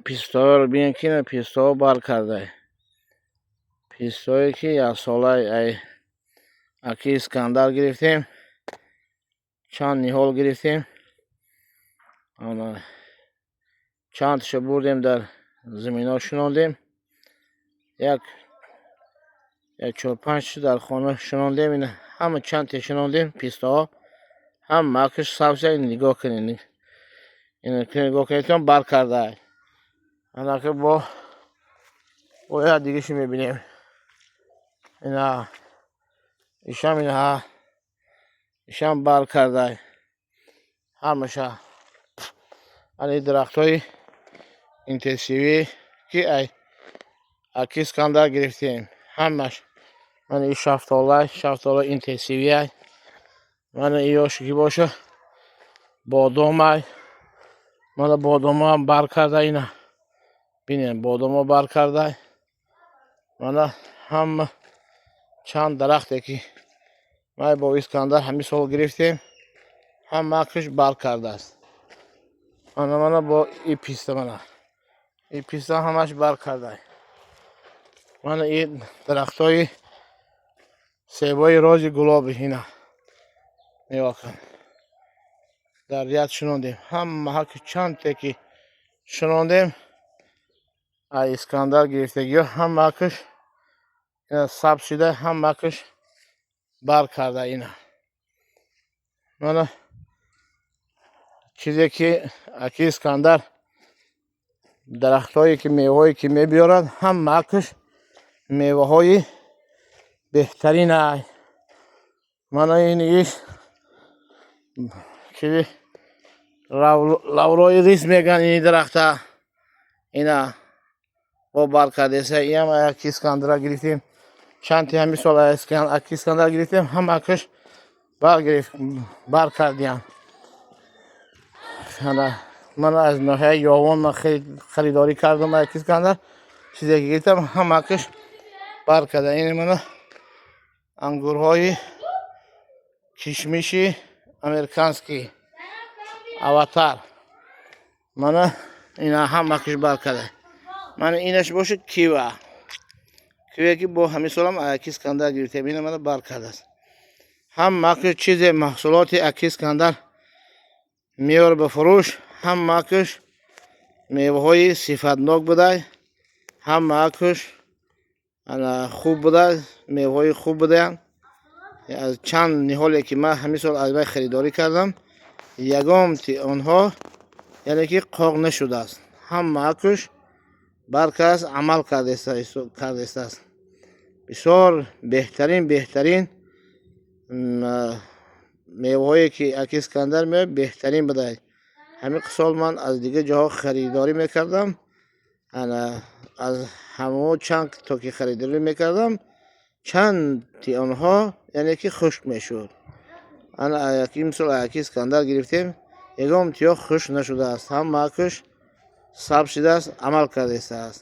پیستاها رو بین که نه پیستاها بر کرده. پیستایی که یک ساله ای اکی اسکندر گرفتیم، چند نهال گرفتیم، چندشو بردیم در زمین ها شناندیم، یک 4-5 در خانه شناندیم. این همه چند تا شناندیم پیستاها هم مکش سبز. این نگاه کنین، این نگاه کنین بر کرده. انا که با یا دیگه شو میبینیم. اینا ایشم بر کرده. همشه این درخت های اینتنسیوی که اکی اسکندر گرفتیم همش. من این شفتاله اینتنسیوی های من ایاشو که باشه بادام های من بادام هم بر کرده. اینا بینیم بادام ها بر کرده. من هم چند درخته که ما با اسکندر همین سال گرفتیم هم مکش بر کرده است. من با این پیسته همش بر کرده. من این درخت های سیبای راج گلاب اینا نگاه کن در ریاد شنوندیم. هم چند تکی شنوندیم اسکندر گرفتگی هم مکش سب شده هم مکش بر کرده. اینا من چیزی که اکی اسکندر درخت هایی که میوه هایی که میبیارد هم مکش میوه های بهترین های. من این چیزی لورای ریس میگن این درخت ها. اینا با بر کرده سه. این هم اکی اسکندر گرفتیم چند تا همی سال اکی اسکندر گرفتیم هم مکش بر کردیم. من از ناحیه یاوان خریداری کردم اکی اسکندر چیزی که گرفتم هم مکش بر کرده. این من انگورهای کشمشی امریکانسکی اواتار من اینا هم مکش بر کرده. من اینش باشه کیوه که با همین سالم اکی اسکندر گرفتیم. این من بر کرده است. هم مکش چیز محصولات اکی اسکندر میار به فروش هم مکش میوه های صفتناک بوده هم مکش خوب بوده میوه های خوب بوده. از چند نهالی که من همین سال از خریداری کردم یگام تی آنها یعنی که قاق نشده است. هم مکش برکس عمل کرده است. بسیار بهترین میوه هایی که اکی اسکندر میاد بهترین بوده. همین سال من از دیگه جاها خریداری میکردم. از همه چند تا که خریداری میکردم چند تی آنها یعنی که خشک میشد. یکی مثل اکی اسکندر گرفتیم یکم تیا خشک نشده است. هم مکش سبز شده است عمل کرده است.